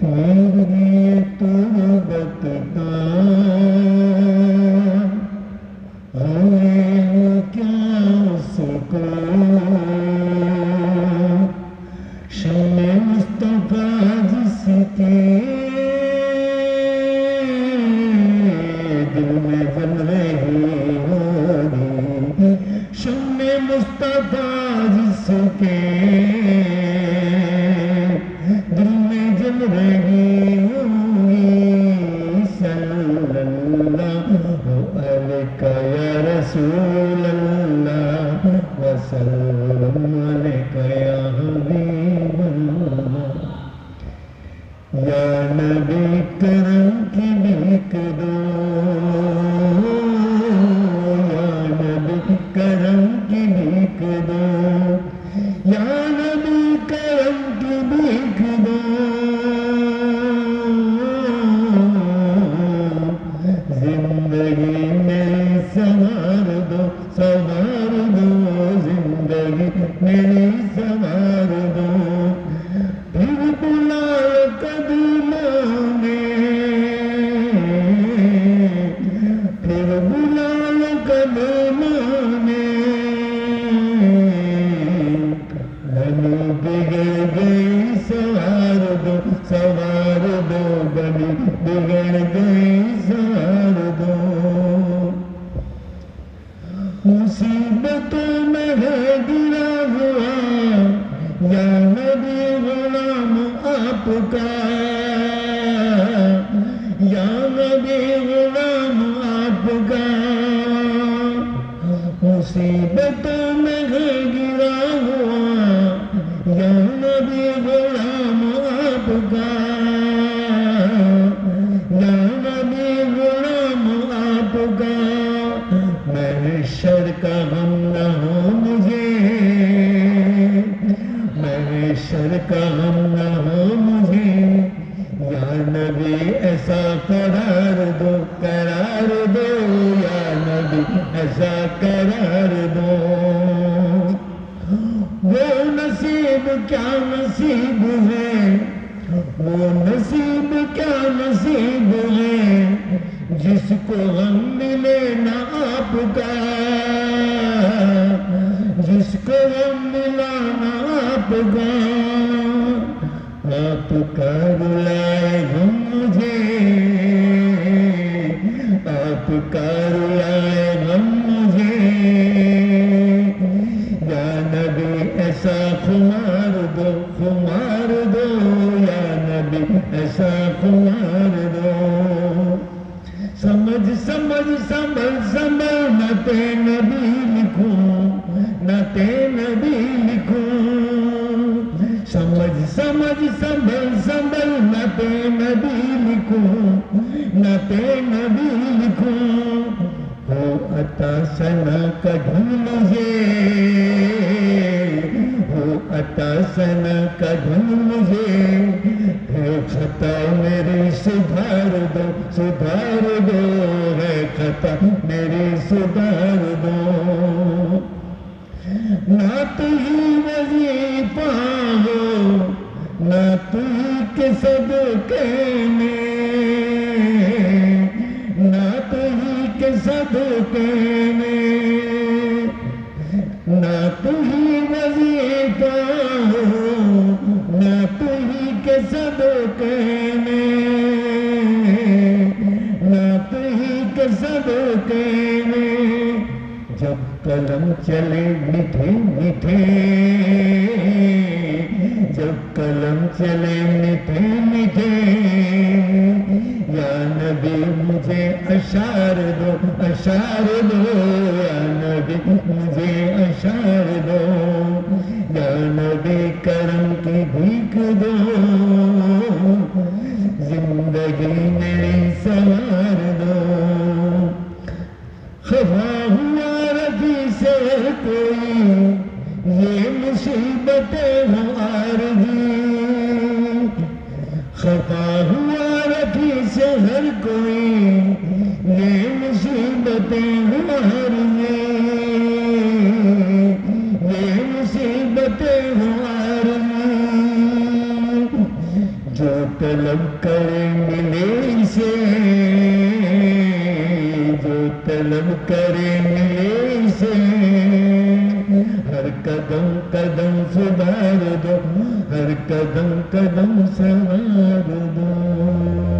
یہ تربت کا ہمیں کیا سکون شمع مصطفیٰ جس کے دل میں جل رہی ہوگی شمع مصطفیٰ جس کے دل میں جل رہی ہوگی صلی اللہ علیہ یا رسول اللہ وسلم علیہ یا حبیب اللہ یا نبی کرم کی بھیک دو یا نبی کرم کی بھیک دو یا نبی کرم کی بھیک دو زندگی میری سنوار دو زندگی میری سنوار دو پھر بلا قدموں میں پھر بلا قدموں میں بنی بگڑ گئی سوار دو بنی بگڑ گئی سوار دو مصیبتوں میں ہے گرا ہوا یا نبی غلام آپ کا یا نبی غلام آپ کا مصیبتوں میں ہے گرا ہوا یا نبی غلام آپ کا یا نبی غلام آپ کا محشر کا غم نہ ہو مجھے محشر کا غم نہ ہو مجھے یا نبی ایسا قرار دو یا نبی ایسا قرار دو وہ نصیب کیا نصیب ہے وہ نصیب کیا نصیب ہے جس کو غم ملے نہ آپ کا جس کو غم ملا نہ آپ کا رلائے غم مجھے آپ کا رلائے غم مجھے یا نبی ایسا خمار دو یا نبی ایسا خمار دو سمجھ سنبھل نہ تے نبی لکھوں نہ تے نبی لکھوں سمجھ سنبھل نہ تے نبی لکھوں نہ تے نبی لکھوں ہو عطا ثنا کا دھن مجھے ہو عطا ثنا کا دھن مجھے ہے خطا میری سدھار دو ہے خطا میری سدھار دو نہ تو ہی وظیفہ ہو نہ تو ہی کے صدقے میں نہ تو ہی کے صدقے میں نہ تو ہی وظیفہ ہو نہ تو ہی کے صدقے میں نہ تو ہی کے صدقے میں جب قلم چلے میٹھے میٹھے جب قلم چلے میٹھے میٹھے یا نبی مجھے اشعار دو یا نبی مجھے اشعار دو یا نبی کرم کی بھیک دو زندگی میری سوار دو خفا ہوا رفیع سے کوئی یہ مصیبتیں ہوں عارضی خفا ہوا رفیع سے ہر کوئی یہ مصیبتیں ہوں عارضی یہ مصیبتیں ہوں عارضی جو طلب کرے ملے اسے، جو طلب کرے ملے اسے، ہر قدم قدم سدھار دو، ہر قدم قدم سوار دو۔